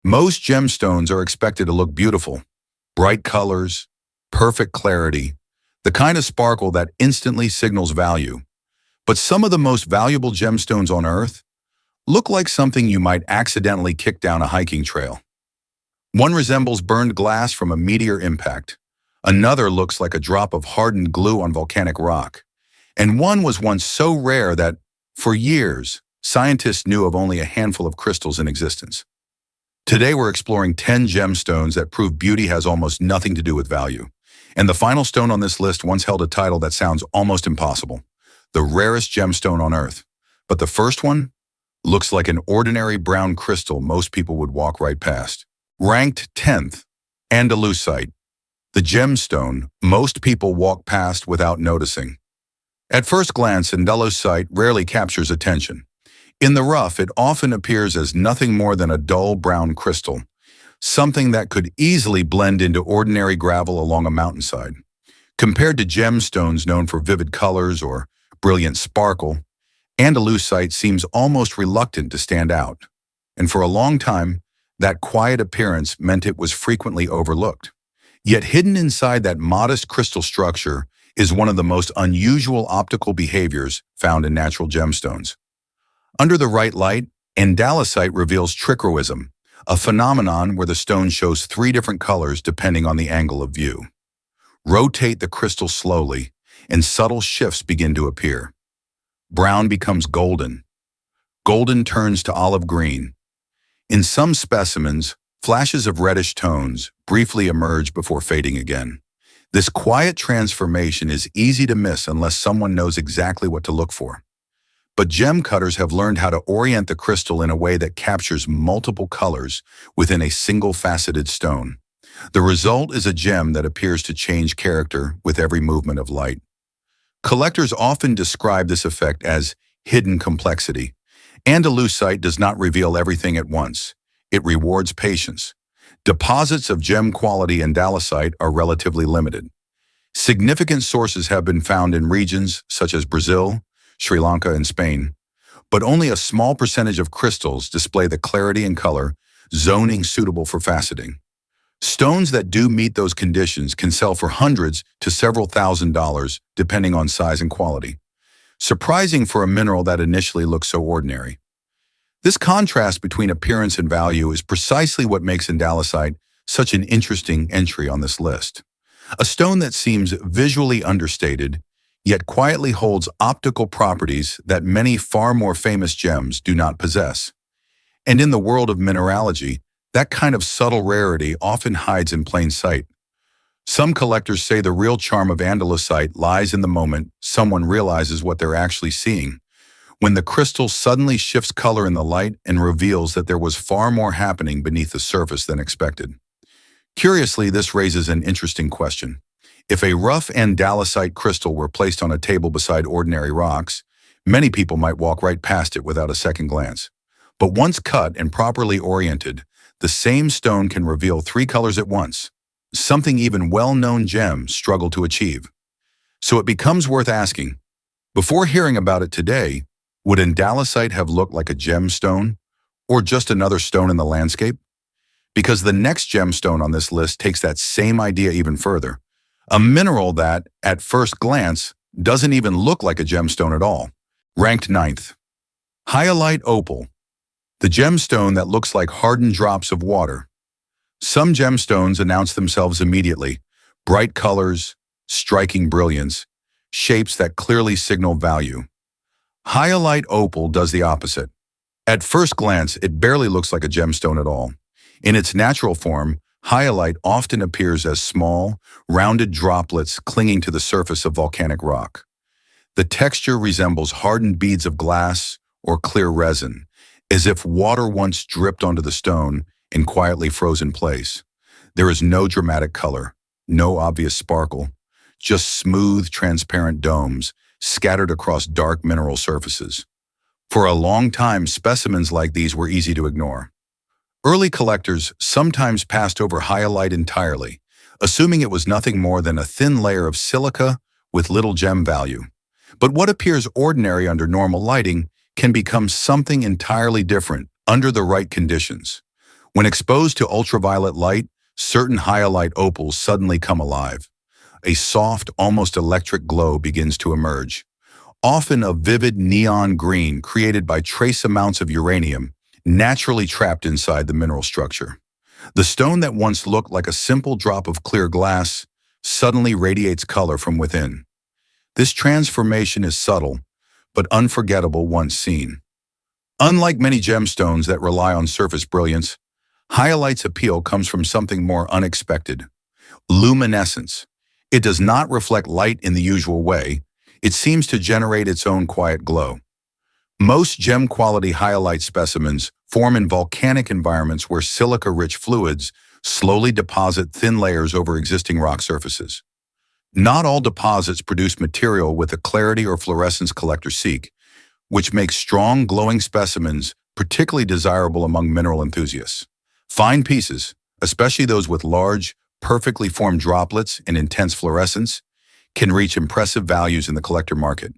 Most gemstones are expected to look beautiful, bright colors, perfect clarity, the kind of sparkle that instantly signals value. But some of the most valuable gemstones on Earth look like something you might accidentally kick down a hiking trail. One resembles burned glass from a meteor impact. Another looks like a drop of hardened glue on volcanic rock. And one was once so rare that, for years, scientists knew of only a handful of crystals in existence. Today we're exploring 10 gemstones that prove beauty has almost nothing to do with value. And the final stone on this list once held a title that sounds almost impossible: the rarest gemstone on Earth. But the first one looks like an ordinary brown crystal most people would walk right past. Ranked 10th, Andalusite, the gemstone most people walk past without noticing. At first glance, Andalusite rarely captures attention. In the rough, it often appears as nothing more than a dull brown crystal, something that could easily blend into ordinary gravel along a mountainside. Compared to gemstones known for vivid colors or brilliant sparkle, Andalusite seems almost reluctant to stand out. And for a long time, that quiet appearance meant it was frequently overlooked. Yet hidden inside that modest crystal structure is one of the most unusual optical behaviors found in natural gemstones. Under the right light, Andalusite reveals trichroism, a phenomenon where the stone shows three different colors depending on the angle of view. Rotate the crystal slowly, and subtle shifts begin to appear. Brown becomes golden. Golden turns to olive green. In some specimens, flashes of reddish tones briefly emerge before fading again. This quiet transformation is easy to miss unless someone knows exactly what to look for. But gem cutters have learned how to orient the crystal in a way that captures multiple colors within a single faceted stone. The result is a gem that appears to change character with every movement of light. Collectors often describe this effect as hidden complexity. Andalusite does not reveal everything at once. It rewards patience. Deposits of gem-quality Andalusite are relatively limited. Significant sources have been found in regions such as Brazil, Sri Lanka, and Spain, but only a small percentage of crystals display the clarity and color zoning suitable for faceting. Stones that do meet those conditions can sell for hundreds to several $1,000s depending on size and quality. Surprising for a mineral that initially looks so ordinary. This contrast between appearance and value is precisely what makes Andalusite such an interesting entry on this list. A stone that seems visually understated, yet quietly holds optical properties that many far more famous gems do not possess. And in the world of mineralogy, that kind of subtle rarity often hides in plain sight. Some collectors say the real charm of Andalusite lies in the moment someone realizes what they're actually seeing, when the crystal suddenly shifts color in the light and reveals that there was far more happening beneath the surface than expected. Curiously, this raises an interesting question. If a rough Andalusite crystal were placed on a table beside ordinary rocks, many people might walk right past it without a second glance. But once cut and properly oriented, the same stone can reveal three colors at once, something even well-known gems struggle to achieve. So it becomes worth asking, before hearing about it today, would Andalusite have looked like a gemstone, or just another stone in the landscape? Because the next gemstone on this list takes that same idea even further. A mineral that, at first glance, doesn't even look like a gemstone at all. Ranked 9th. Hyalite Opal, the gemstone that looks like hardened drops of water. Some gemstones announce themselves immediately: bright colors, striking brilliance, shapes that clearly signal value. Hyalite Opal does the opposite. At first glance, it barely looks like a gemstone at all. In its natural form, hyalite often appears as small, rounded droplets clinging to the surface of volcanic rock. The texture resembles hardened beads of glass or clear resin, as if water once dripped onto the stone and quietly froze in place. There is no dramatic color, no obvious sparkle, just smooth, transparent domes scattered across dark mineral surfaces. For a long time, specimens like these were easy to ignore. Early collectors sometimes passed over hyalite entirely, assuming it was nothing more than a thin layer of silica with little gem value. But what appears ordinary under normal lighting can become something entirely different under the right conditions. When exposed to ultraviolet light, certain hyalite opals suddenly come alive. A soft, almost electric glow begins to emerge, often a vivid neon green created by trace amounts of uranium naturally trapped inside the mineral structure. The stone that once looked like a simple drop of clear glass suddenly radiates color from within. This transformation is subtle, but unforgettable once seen. Unlike many gemstones that rely on surface brilliance, Hyalite's appeal comes from something more unexpected: luminescence. It does not reflect light in the usual way. It seems to generate its own quiet glow. Most gem-quality hyalite specimens form in volcanic environments where silica-rich fluids slowly deposit thin layers over existing rock surfaces. Not all deposits produce material with the clarity or fluorescence collectors seek, which makes strong, glowing specimens particularly desirable among mineral enthusiasts. Fine pieces, especially those with large, perfectly formed droplets and intense fluorescence, can reach impressive values in the collector market.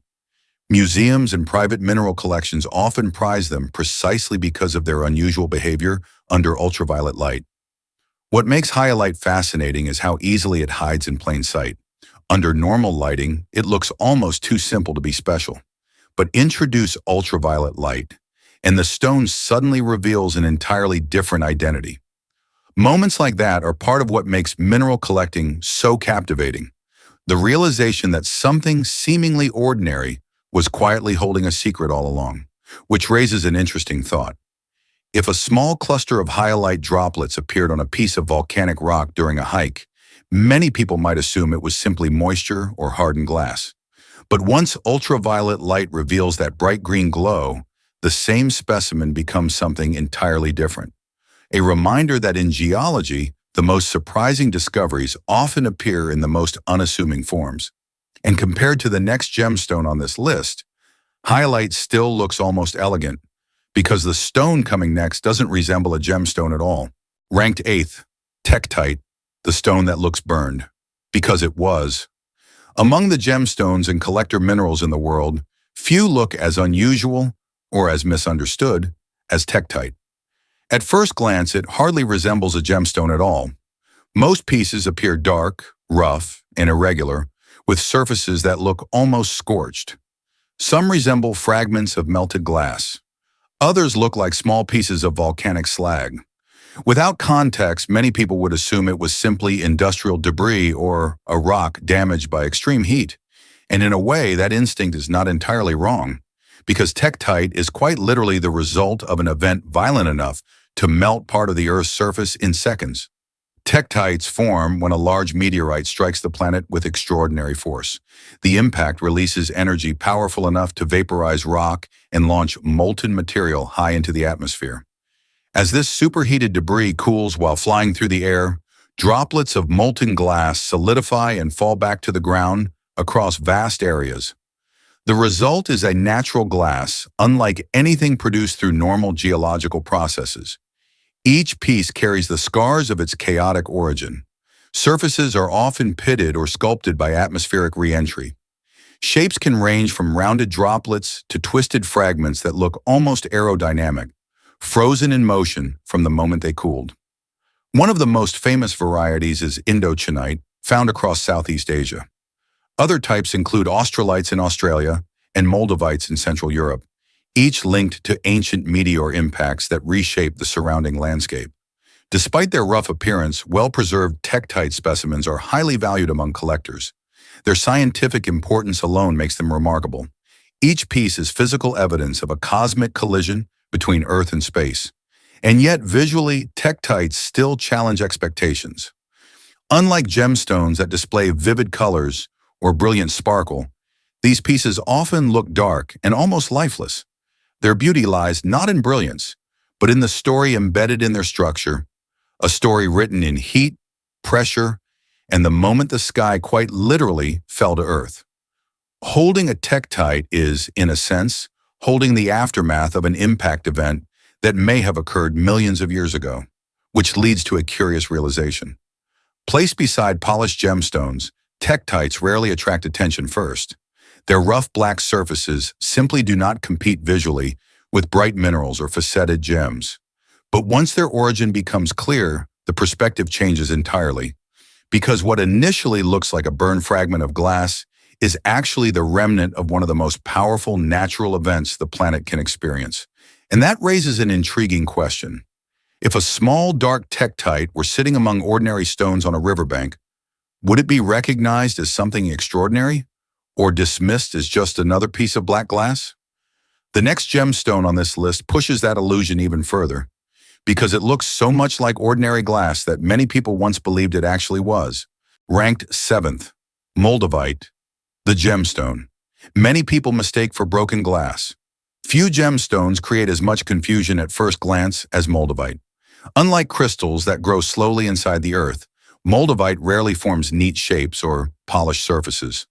Museums and private mineral collections often prize them precisely because of their unusual behavior under ultraviolet light. What makes hyalite fascinating is how easily it hides in plain sight. Under normal lighting, it looks almost too simple to be special. But introduce ultraviolet light, and the stone suddenly reveals an entirely different identity. Moments like that are part of what makes mineral collecting so captivating. The realization that something seemingly ordinary was quietly holding a secret all along, which raises an interesting thought. If a small cluster of hyalite droplets appeared on a piece of volcanic rock during a hike, many people might assume it was simply moisture or hardened glass. But once ultraviolet light reveals that bright green glow, the same specimen becomes something entirely different. A reminder that in geology, the most surprising discoveries often appear in the most unassuming forms. And compared to the next gemstone on this list, Hyalite still looks almost elegant, because the stone coming next doesn't resemble a gemstone at all. Ranked 8th, Tektite, the stone that looks burned, because it was. Among the gemstones and collector minerals in the world, few look as unusual or as misunderstood as Tektite. At first glance, it hardly resembles a gemstone at all. Most pieces appear dark, rough, and irregular, with surfaces that look almost scorched. Some resemble fragments of melted glass. Others look like small pieces of volcanic slag. Without context, many people would assume it was simply industrial debris or a rock damaged by extreme heat. And in a way, that instinct is not entirely wrong, because Tektite is quite literally the result of an event violent enough to melt part of the Earth's surface in seconds. Tektites form when a large meteorite strikes the planet with extraordinary force. The impact releases energy powerful enough to vaporize rock and launch molten material high into the atmosphere. As this superheated debris cools while flying through the air, droplets of molten glass solidify and fall back to the ground across vast areas. The result is a natural glass, unlike anything produced through normal geological processes. Each piece carries the scars of its chaotic origin. Surfaces are often pitted or sculpted by atmospheric re-entry. Shapes can range from rounded droplets to twisted fragments that look almost aerodynamic, frozen in motion from the moment they cooled. One of the most famous varieties is Indochinite, found across Southeast Asia. Other types include Australites in Australia and Moldavites in Central Europe, each linked to ancient meteor impacts that reshaped the surrounding landscape. Despite their rough appearance, well-preserved Tektite specimens are highly valued among collectors. Their scientific importance alone makes them remarkable. Each piece is physical evidence of a cosmic collision between Earth and space. And yet, visually, Tektites still challenge expectations. Unlike gemstones that display vivid colors or brilliant sparkle, these pieces often look dark and almost lifeless. Their beauty lies not in brilliance, but in the story embedded in their structure, a story written in heat, pressure, and the moment the sky quite literally fell to Earth. Holding a Tektite is, in a sense, holding the aftermath of an impact event that may have occurred millions of years ago, which leads to a curious realization. Placed beside polished gemstones, Tektites rarely attract attention first. Their rough black surfaces simply do not compete visually with bright minerals or faceted gems. But once their origin becomes clear, the perspective changes entirely, because what initially looks like a burned fragment of glass is actually the remnant of one of the most powerful natural events the planet can experience. And that raises an intriguing question. If a small, dark tektite were sitting among ordinary stones on a riverbank, would it be recognized as something extraordinary, or dismissed as just another piece of black glass? The next gemstone on this list pushes that illusion even further, because it looks so much like ordinary glass that many people once believed it actually was. Ranked 7th, Moldavite, the gemstone. Many people mistake for broken glass. Few gemstones create as much confusion at first glance as Moldavite. Unlike crystals that grow slowly inside the earth, Moldavite rarely forms neat shapes or polished surfaces.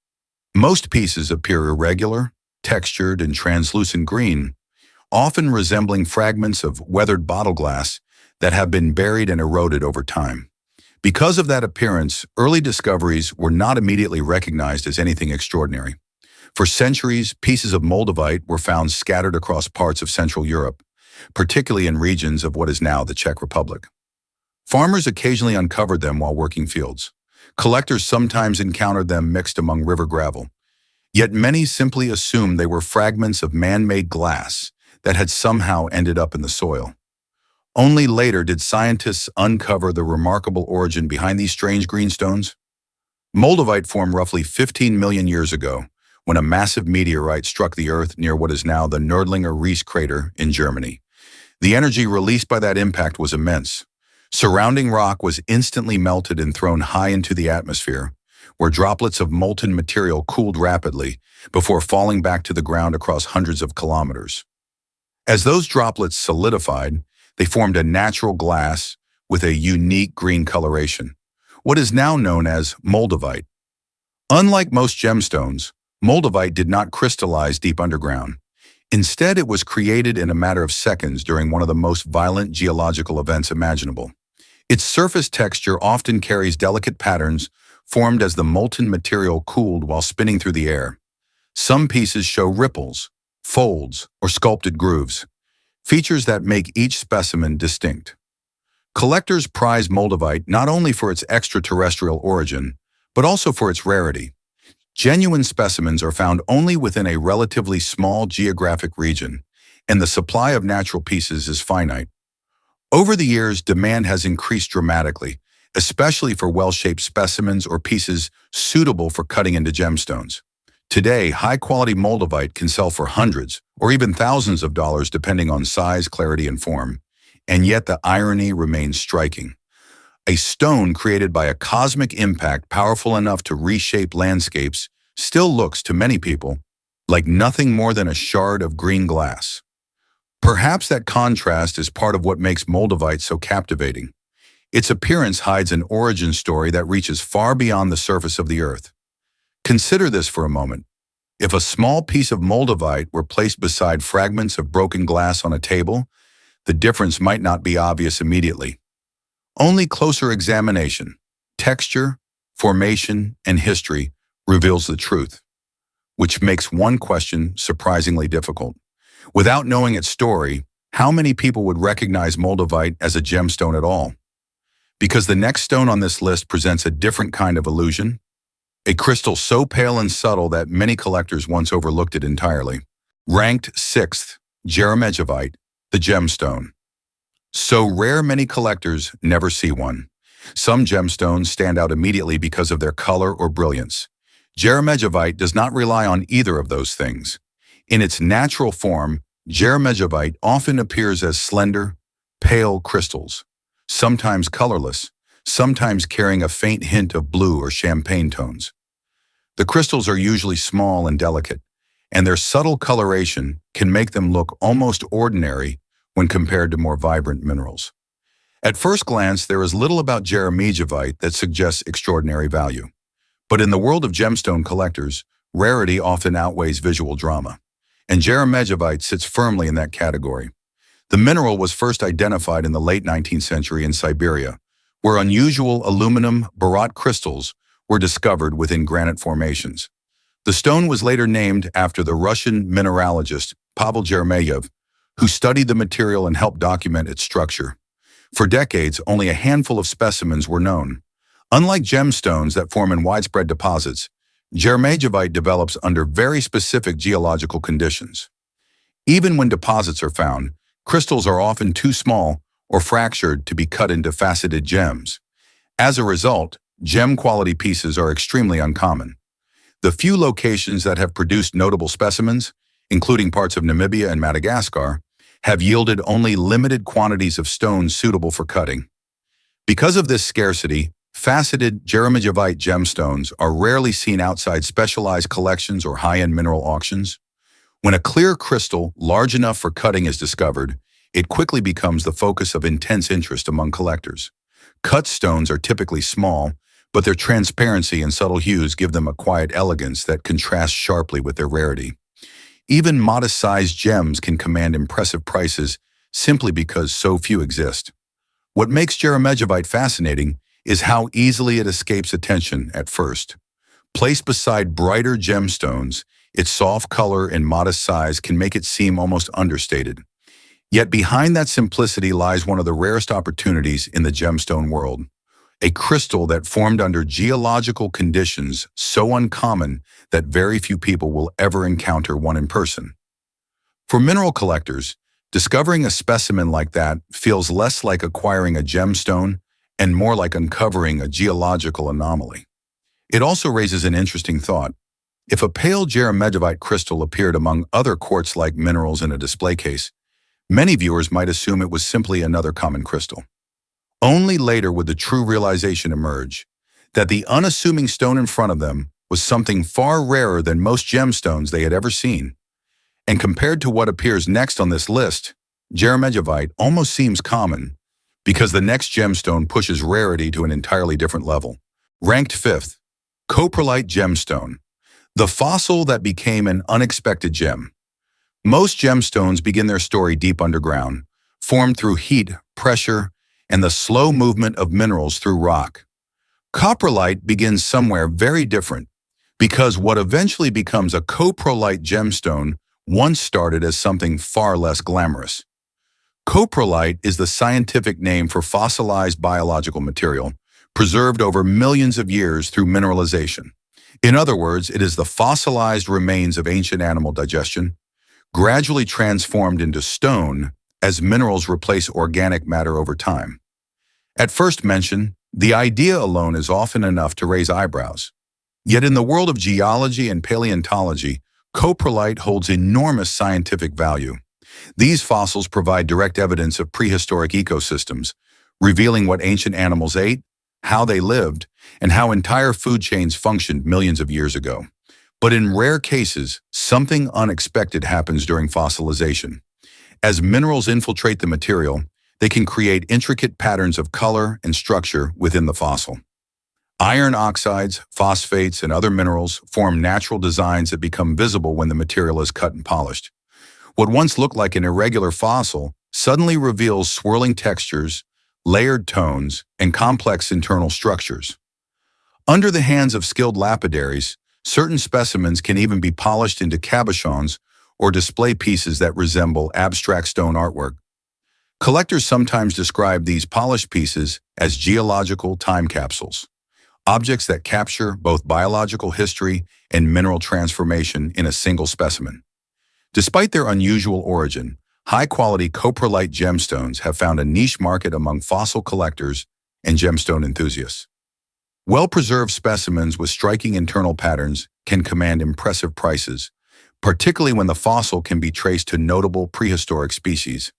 Most pieces appear irregular, textured, and translucent green, often resembling fragments of weathered bottle glass that have been buried and eroded over time. Because of that appearance, early discoveries were not immediately recognized as anything extraordinary. For centuries, pieces of Moldavite were found scattered across parts of Central Europe, particularly in regions of what is now the Czech Republic. Farmers occasionally uncovered them while working fields. Collectors sometimes encountered them mixed among river gravel. Yet many simply assumed they were fragments of man-made glass that had somehow ended up in the soil. Only later did scientists uncover the remarkable origin behind these strange greenstones. Moldavite formed roughly 15 million years ago when a massive meteorite struck the Earth near what is now the Nördlinger Ries crater in Germany. The energy released by that impact was immense. Surrounding rock was instantly melted and thrown high into the atmosphere, where droplets of molten material cooled rapidly before falling back to the ground across hundreds of kilometers. As those droplets solidified, they formed a natural glass with a unique green coloration, what is now known as Moldavite. Unlike most gemstones, Moldavite did not crystallize deep underground. Instead, it was created in a matter of seconds during one of the most violent geological events imaginable. Its surface texture often carries delicate patterns formed as the molten material cooled while spinning through the air. Some pieces show ripples, folds, or sculpted grooves, features that make each specimen distinct. Collectors prize Moldavite not only for its extraterrestrial origin, but also for its rarity. Genuine specimens are found only within a relatively small geographic region, and the supply of natural pieces is finite. Over the years, demand has increased dramatically, especially for well-shaped specimens or pieces suitable for cutting into gemstones. Today, high-quality Moldavite can sell for hundreds or even thousands of dollars depending on size, clarity, and form. And yet the irony remains striking. A stone created by a cosmic impact powerful enough to reshape landscapes still looks to many people like nothing more than a shard of green glass. Perhaps that contrast is part of what makes Moldavite so captivating. Its appearance hides an origin story that reaches far beyond the surface of the earth. Consider this for a moment. If a small piece of Moldavite were placed beside fragments of broken glass on a table, the difference might not be obvious immediately. Only closer examination, texture, formation, and history reveals the truth, which makes one question surprisingly difficult. Without knowing its story, how many people would recognize Moldavite as a gemstone at all? Because the next stone on this list presents a different kind of illusion, a crystal so pale and subtle that many collectors once overlooked it entirely. Ranked 6th, Jeremejevite, the gemstone. So rare many collectors never see one. Some gemstones stand out immediately because of their color or brilliance. Jeremejevite does not rely on either of those things. In its natural form, Jeremejevite often appears as slender, pale crystals, sometimes colorless, sometimes carrying a faint hint of blue or champagne tones. The crystals are usually small and delicate, and their subtle coloration can make them look almost ordinary when compared to more vibrant minerals. At first glance, there is little about Jeremejevite that suggests extraordinary value. But in the world of gemstone collectors, rarity often outweighs visual drama, and Jeremejevite sits firmly in that category. The mineral was first identified in the late 19th century in Siberia, where unusual aluminum baryte crystals were discovered within granite formations. The stone was later named after the Russian mineralogist Pavel Jeremejev, who studied the material and helped document its structure. For decades, only a handful of specimens were known. Unlike gemstones that form in widespread deposits, Jeremejevite develops under very specific geological conditions. Even when deposits are found, crystals are often too small or fractured to be cut into faceted gems. As a result, gem-quality pieces are extremely uncommon. The few locations that have produced notable specimens, including parts of Namibia and Madagascar, have yielded only limited quantities of stones suitable for cutting. Because of this scarcity, faceted Jeremejevite gemstones are rarely seen outside specialized collections or high-end mineral auctions. When a clear crystal large enough for cutting is discovered, it quickly becomes the focus of intense interest among collectors. Cut stones are typically small, but their transparency and subtle hues give them a quiet elegance that contrasts sharply with their rarity. Even modest-sized gems can command impressive prices simply because so few exist. What makes Jeremejevite fascinating is how easily it escapes attention at first. Placed beside brighter gemstones, its soft color and modest size can make it seem almost understated. Yet behind that simplicity lies one of the rarest opportunities in the gemstone world. A crystal that formed under geological conditions so uncommon that very few people will ever encounter one in person. For mineral collectors, discovering a specimen like that feels less like acquiring a gemstone and more like uncovering a geological anomaly. It also raises an interesting thought. If a pale Jeremejevite crystal appeared among other quartz-like minerals in a display case, many viewers might assume it was simply another common crystal. Only later would the true realization emerge that the unassuming stone in front of them was something far rarer than most gemstones they had ever seen. And compared to what appears next on this list, Jeremejevite almost seems common because the next gemstone pushes rarity to an entirely different level. Ranked 5th, Coprolite gemstone, the fossil that became an unexpected gem. Most gemstones begin their story deep underground, formed through heat, pressure, and the slow movement of minerals through rock. Coprolite begins somewhere very different, because what eventually becomes a coprolite gemstone once started as something far less glamorous. Coprolite is the scientific name for fossilized biological material, preserved over millions of years through mineralization. In other words, it is the fossilized remains of ancient animal digestion, gradually transformed into stone as minerals replace organic matter over time. At first mention, the idea alone is often enough to raise eyebrows. Yet in the world of geology and paleontology, coprolite holds enormous scientific value. These fossils provide direct evidence of prehistoric ecosystems, revealing what ancient animals ate, how they lived, and how entire food chains functioned millions of years ago. But in rare cases, something unexpected happens during fossilization. As minerals infiltrate the material, they can create intricate patterns of color and structure within the fossil. Iron oxides, phosphates, and other minerals form natural designs that become visible when the material is cut and polished. What once looked like an irregular fossil suddenly reveals swirling textures, layered tones, and complex internal structures. Under the hands of skilled lapidaries, certain specimens can even be polished into cabochons or display pieces that resemble abstract stone artwork. Collectors sometimes describe these polished pieces as geological time capsules, objects that capture both biological history and mineral transformation in a single specimen. Despite their unusual origin, high-quality coprolite gemstones have found a niche market among fossil collectors and gemstone enthusiasts. Well-preserved specimens with striking internal patterns can command impressive prices, particularly when the fossil can be traced to notable prehistoric species.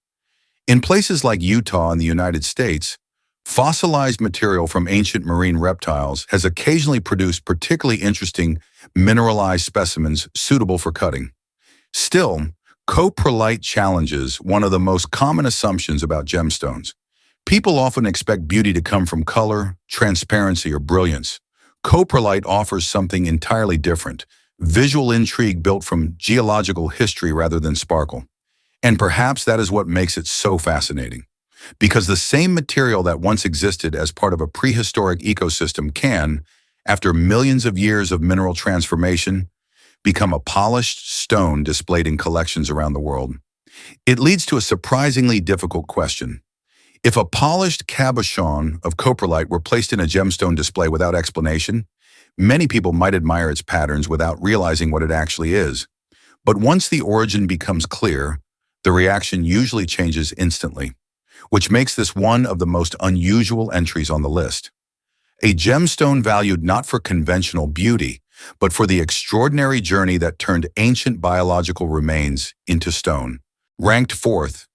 In places like Utah and the United States, fossilized material from ancient marine reptiles has occasionally produced particularly interesting mineralized specimens suitable for cutting. Still, coprolite challenges one of the most common assumptions about gemstones. People often expect beauty to come from color, transparency, or brilliance. Coprolite offers something entirely different, visual intrigue built from geological history rather than sparkle. And perhaps that is what makes it so fascinating. Because the same material that once existed as part of a prehistoric ecosystem can, after millions of years of mineral transformation, become a polished stone displayed in collections around the world. It leads to a surprisingly difficult question. If a polished cabochon of coprolite were placed in a gemstone display without explanation, many people might admire its patterns without realizing what it actually is. But once the origin becomes clear, the reaction usually changes instantly, which makes this one of the most unusual entries on the list. A gemstone valued not for conventional beauty, but for the extraordinary journey that turned ancient biological remains into stone. Ranked fourth,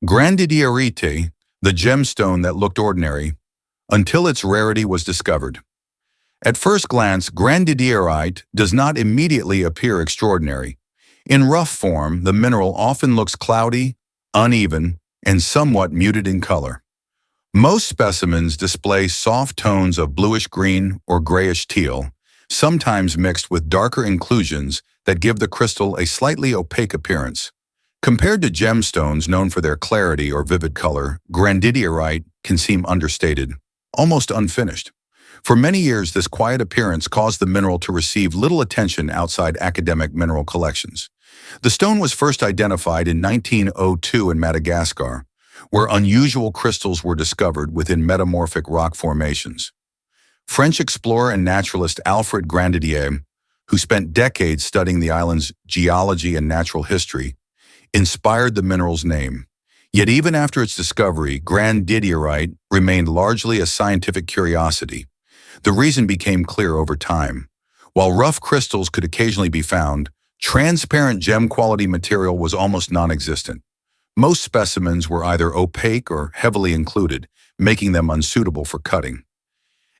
Grandidierite, the gemstone that looked ordinary, until its rarity was discovered. At first glance, Grandidierite does not immediately appear extraordinary. In rough form, the mineral often looks cloudy, uneven, and somewhat muted in color. Most specimens display soft tones of bluish-green or grayish-teal, sometimes mixed with darker inclusions that give the crystal a slightly opaque appearance. Compared to gemstones known for their clarity or vivid color, Grandidierite can seem understated, almost unfinished. For many years, this quiet appearance caused the mineral to receive little attention outside academic mineral collections. The stone was first identified in 1902 in Madagascar, where unusual crystals were discovered within metamorphic rock formations. French explorer and naturalist Alfred Grandidier, who spent decades studying the island's geology and natural history, inspired the mineral's name. Yet even after its discovery, Grandidierite remained largely a scientific curiosity. The reason became clear over time. While rough crystals could occasionally be found, transparent gem-quality material was almost non-existent. Most specimens were either opaque or heavily included, making them unsuitable for cutting.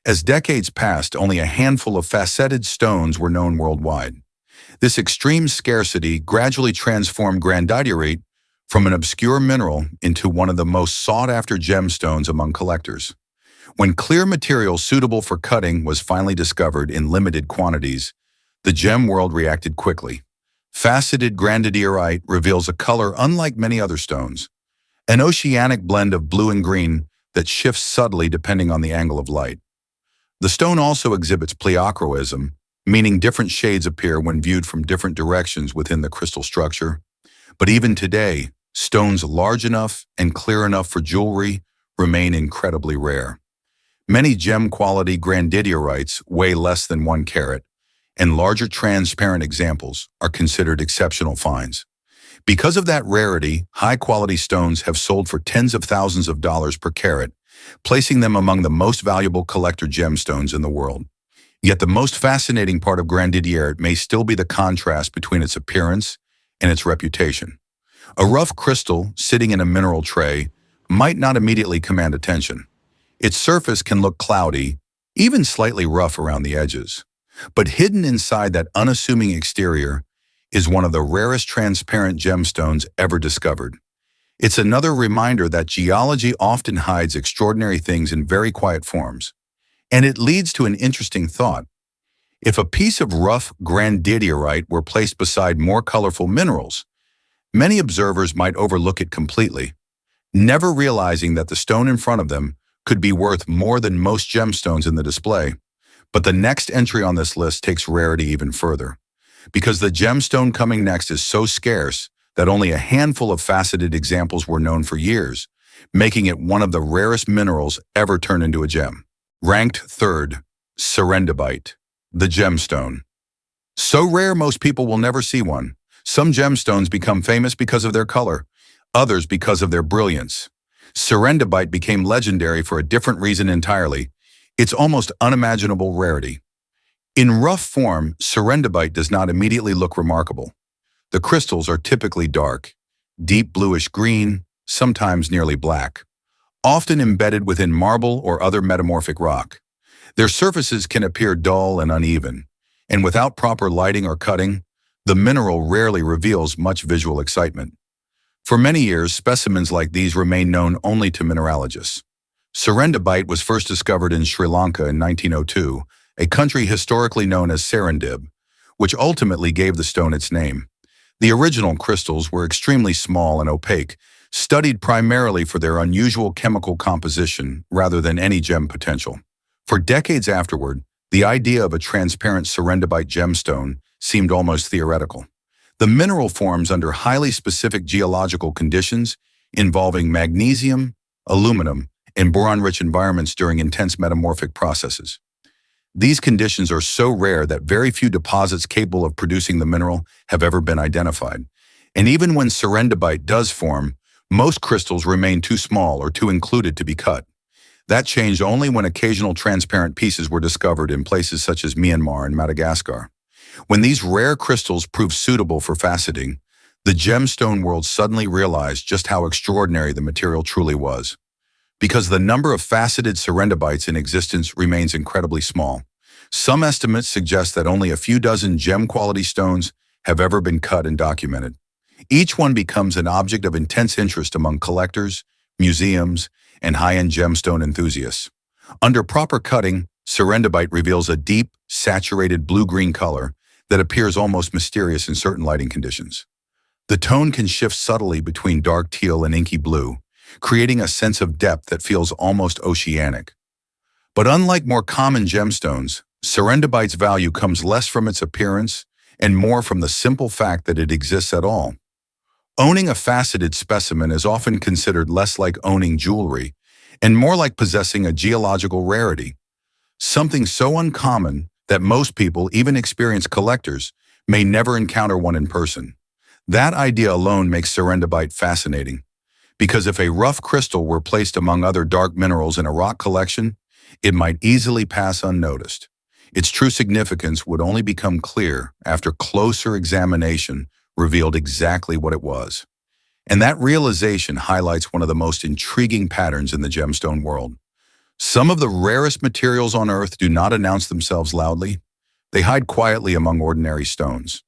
As decades passed, only a handful of faceted stones were known worldwide. This extreme scarcity gradually transformed Grandidierite from an obscure mineral into one of the most sought-after gemstones among collectors. When clear material suitable for cutting was finally discovered in limited quantities, the gem world reacted quickly. Faceted Grandidierite reveals a color unlike many other stones, an oceanic blend of blue and green that shifts subtly depending on the angle of light. The stone also exhibits pleochroism, meaning different shades appear when viewed from different directions within the crystal structure. But even today, stones large enough and clear enough for jewelry remain incredibly rare. Many gem-quality Grandidierites weigh less than 1 carat, and larger transparent examples are considered exceptional finds. Because of that rarity, high-quality stones have sold for tens of thousands of dollars per carat, placing them among the most valuable collector gemstones in the world. Yet the most fascinating part of Grandidierite may still be the contrast between its appearance and its reputation. A rough crystal sitting in a mineral tray might not immediately command attention. Its surface can look cloudy, even slightly rough around the edges. But hidden inside that unassuming exterior is one of the rarest transparent gemstones ever discovered. It's another reminder that geology often hides extraordinary things in very quiet forms. And it leads to an interesting thought. If a piece of rough Grandidierite were placed beside more colorful minerals, many observers might overlook it completely, never realizing that the stone in front of them could be worth more than most gemstones in the display. But the next entry on this list takes rarity even further, because the gemstone coming next is so scarce that only a handful of faceted examples were known for years, making it one of the rarest minerals ever turned into a gem. Ranked third, Serendibite, the gemstone. So rare most people will never see one. Some gemstones become famous because of their color, others because of their brilliance. Serendibite became legendary for a different reason entirely: its almost unimaginable rarity. In rough form, Serendibite does not immediately look remarkable. The crystals are typically dark, deep bluish-green, sometimes nearly black, often embedded within marble or other metamorphic rock. Their surfaces can appear dull and uneven, and without proper lighting or cutting, the mineral rarely reveals much visual excitement. For many years, specimens like these remain known only to mineralogists. Serendibite was first discovered in Sri Lanka in 1902, a country historically known as Serendib, which ultimately gave the stone its name. The original crystals were extremely small and opaque, studied primarily for their unusual chemical composition rather than any gem potential. For decades afterward, the idea of a transparent Serendibite gemstone seemed almost theoretical. The mineral forms under highly specific geological conditions involving magnesium, aluminum, and boron-rich environments during intense metamorphic processes. These conditions are so rare that very few deposits capable of producing the mineral have ever been identified. And even when serendibite does form, most crystals remain too small or too included to be cut. That changed only when occasional transparent pieces were discovered in places such as Myanmar and Madagascar. When these rare crystals proved suitable for faceting, the gemstone world suddenly realized just how extraordinary the material truly was. Because the number of faceted serendibites in existence remains incredibly small. Some estimates suggest that only a few dozen gem-quality stones have ever been cut and documented. Each one becomes an object of intense interest among collectors, museums, and high-end gemstone enthusiasts. Under proper cutting, serendibite reveals a deep, saturated blue-green color that appears almost mysterious in certain lighting conditions. The tone can shift subtly between dark teal and inky blue, creating a sense of depth that feels almost oceanic. But unlike more common gemstones, serendibite's value comes less from its appearance and more from the simple fact that it exists at all. Owning a faceted specimen is often considered less like owning jewelry and more like possessing a geological rarity, something so uncommon that most people, even experienced collectors, may never encounter one in person. That idea alone makes serendibite fascinating, because if a rough crystal were placed among other dark minerals in a rock collection, it might easily pass unnoticed. Its true significance would only become clear after closer examination revealed exactly what it was. And that realization highlights one of the most intriguing patterns in the gemstone world. Some of the rarest materials on Earth do not announce themselves loudly. They hide quietly among ordinary stones,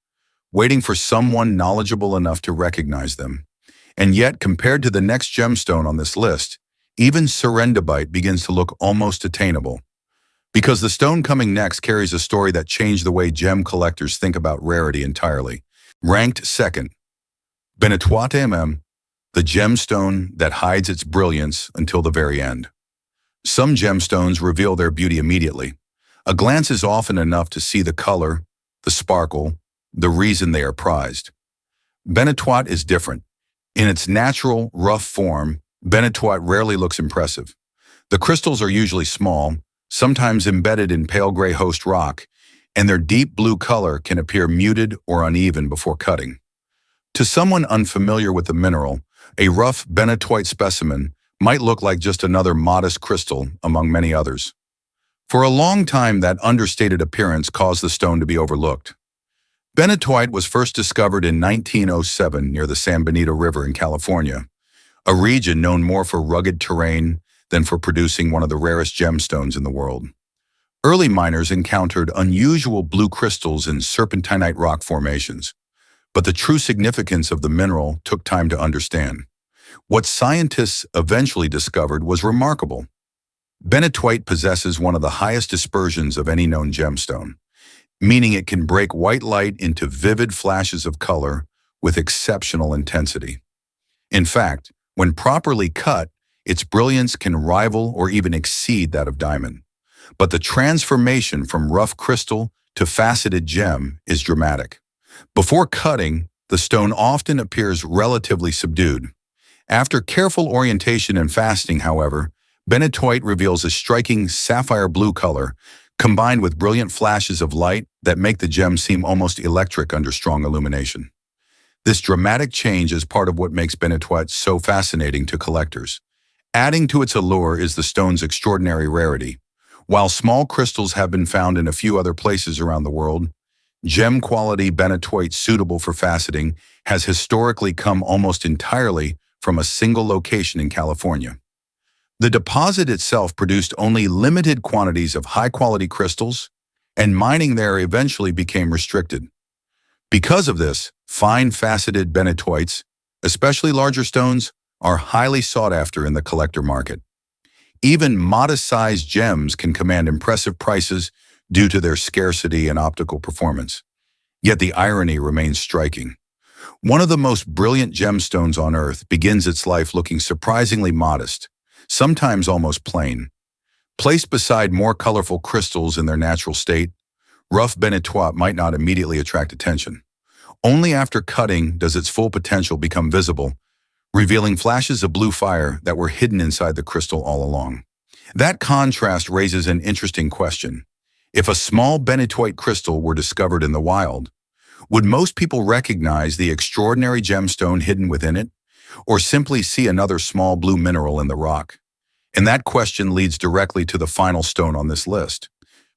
waiting for someone knowledgeable enough to recognize them. And yet, compared to the next gemstone on this list, even serendibite begins to look almost attainable. Because the stone coming next carries a story that changed the way gem collectors think about rarity entirely. Ranked second, Benitoite, the gemstone that hides its brilliance until the very end. Some gemstones reveal their beauty immediately. A glance is often enough to see the color, the sparkle, the reason they are prized. Benitoite is different. In its natural, rough form, benitoite rarely looks impressive. The crystals are usually small, sometimes embedded in pale gray host rock, and their deep blue color can appear muted or uneven before cutting. To someone unfamiliar with the mineral, a rough benitoite specimen might look like just another modest crystal among many others. For a long time, that understated appearance caused the stone to be overlooked. Benitoite was first discovered in 1907 near the San Benito River in California, a region known more for rugged terrain than for producing one of the rarest gemstones in the world. Early miners encountered unusual blue crystals in serpentinite rock formations, but the true significance of the mineral took time to understand. What scientists eventually discovered was remarkable. Benitoite possesses one of the highest dispersions of any known gemstone, meaning it can break white light into vivid flashes of color with exceptional intensity. In fact, when properly cut, its brilliance can rival or even exceed that of diamond. But the transformation from rough crystal to faceted gem is dramatic. Before cutting, the stone often appears relatively subdued. After careful orientation and fasting, however, benitoite reveals a striking sapphire blue color combined with brilliant flashes of light that make the gem seem almost electric under strong illumination. This dramatic change is part of what makes benitoite so fascinating to collectors. Adding to its allure is the stone's extraordinary rarity. While small crystals have been found in a few other places around the world, gem-quality benitoite suitable for faceting has historically come almost entirely from a single location in California. The deposit itself produced only limited quantities of high-quality crystals, and mining there eventually became restricted. Because of this, fine faceted benitoites, especially larger stones, are highly sought after in the collector market. Even modest-sized gems can command impressive prices due to their scarcity and optical performance. Yet the irony remains striking. One of the most brilliant gemstones on Earth begins its life looking surprisingly modest, sometimes almost plain. Placed beside more colorful crystals in their natural state, rough benitoite might not immediately attract attention. Only after cutting does its full potential become visible, revealing flashes of blue fire that were hidden inside the crystal all along. That contrast raises an interesting question. If a small benitoite crystal were discovered in the wild, would most people recognize the extraordinary gemstone hidden within it, or simply see another small blue mineral in the rock? And that question leads directly to the final stone on this list,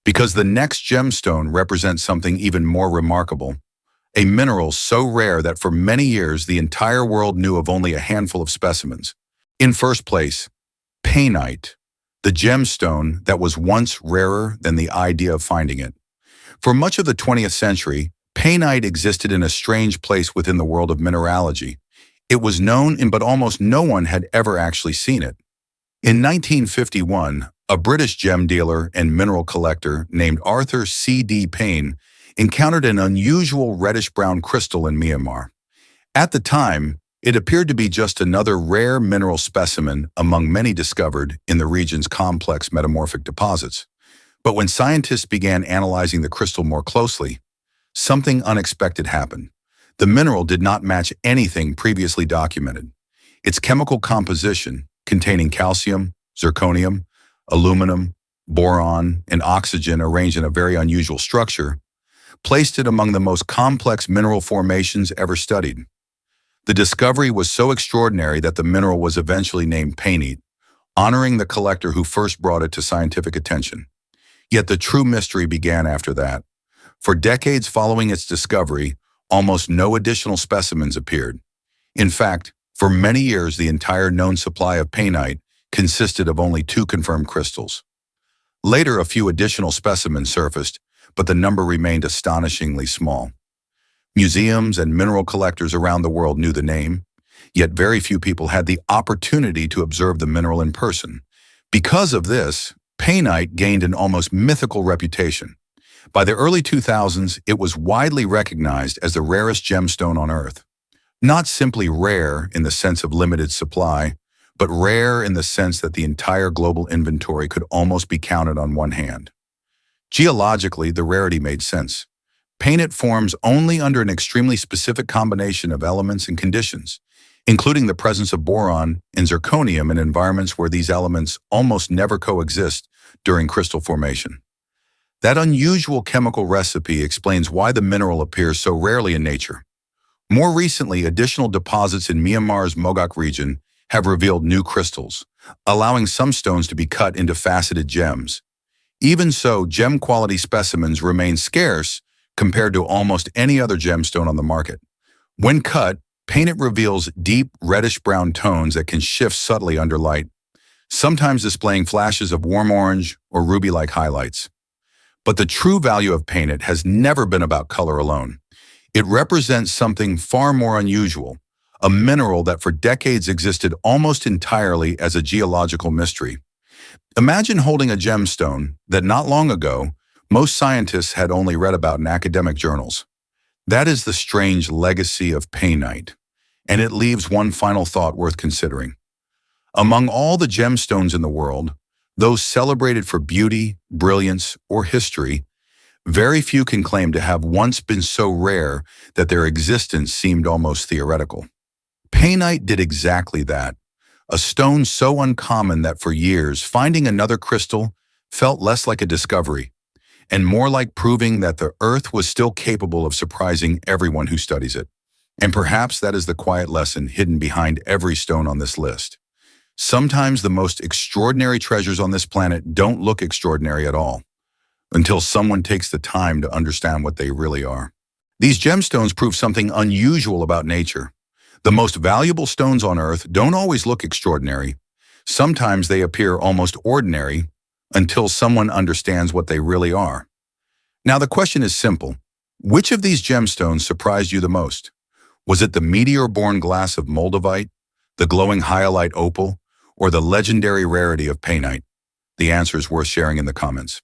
because the next gemstone represents something even more remarkable, a mineral so rare that for many years the entire world knew of only a handful of specimens. In first place, Painite, the gemstone that was once rarer than the idea of finding it. For much of the 20th century, Painite existed in a strange place within the world of mineralogy. It was known, but almost no one had ever actually seen it. In 1951, a British gem dealer and mineral collector named Arthur C.D. Payne encountered an unusual reddish-brown crystal in Myanmar. At the time, it appeared to be just another rare mineral specimen among many discovered in the region's complex metamorphic deposits. But when scientists began analyzing the crystal more closely, something unexpected happened. The mineral did not match anything previously documented. Its chemical composition, containing calcium, zirconium, aluminum, boron, and oxygen arranged in a very unusual structure, placed it among the most complex mineral formations ever studied. The discovery was so extraordinary that the mineral was eventually named Painite, honoring the collector who first brought it to scientific attention. Yet the true mystery began after that. For decades following its discovery, almost no additional specimens appeared. In fact, for many years the entire known supply of Painite consisted of only 2 confirmed crystals. Later, a few additional specimens surfaced, but the number remained astonishingly small. Museums and mineral collectors around the world knew the name, yet very few people had the opportunity to observe the mineral in person. Because of this, Painite gained an almost mythical reputation. By the early 2000s, it was widely recognized as the rarest gemstone on Earth. Not simply rare in the sense of limited supply, but rare in the sense that the entire global inventory could almost be counted on one hand. Geologically, the rarity made sense. Painite forms only under an extremely specific combination of elements and conditions, including the presence of boron and zirconium in environments where these elements almost never coexist during crystal formation. That unusual chemical recipe explains why the mineral appears so rarely in nature. More recently, additional deposits in Myanmar's Mogok region have revealed new crystals, allowing some stones to be cut into faceted gems. Even so, gem-quality specimens remain scarce compared to almost any other gemstone on the market. When cut, Painite reveals deep reddish-brown tones that can shift subtly under light, sometimes displaying flashes of warm orange or ruby-like highlights. But the true value of Painite has never been about color alone. It represents something far more unusual, a mineral that for decades existed almost entirely as a geological mystery. Imagine holding a gemstone that not long ago, most scientists had only read about in academic journals. That is the strange legacy of Painite, and it leaves one final thought worth considering. Among all the gemstones in the world, those celebrated for beauty, brilliance, or history, very few can claim to have once been so rare that their existence seemed almost theoretical. Painite did exactly that, a stone so uncommon that for years finding another crystal felt less like a discovery and more like proving that the Earth was still capable of surprising everyone who studies it. And perhaps that is the quiet lesson hidden behind every stone on this list. Sometimes the most extraordinary treasures on this planet don't look extraordinary at all, until someone takes the time to understand what they really are. These gemstones prove something unusual about nature. The most valuable stones on Earth don't always look extraordinary. Sometimes they appear almost ordinary until someone understands what they really are. Now the question is simple. Which of these gemstones surprised you the most? Was it the meteor-born glass of Moldavite, the glowing Hyalite opal, or the legendary rarity of Painite? The answer is worth sharing in the comments.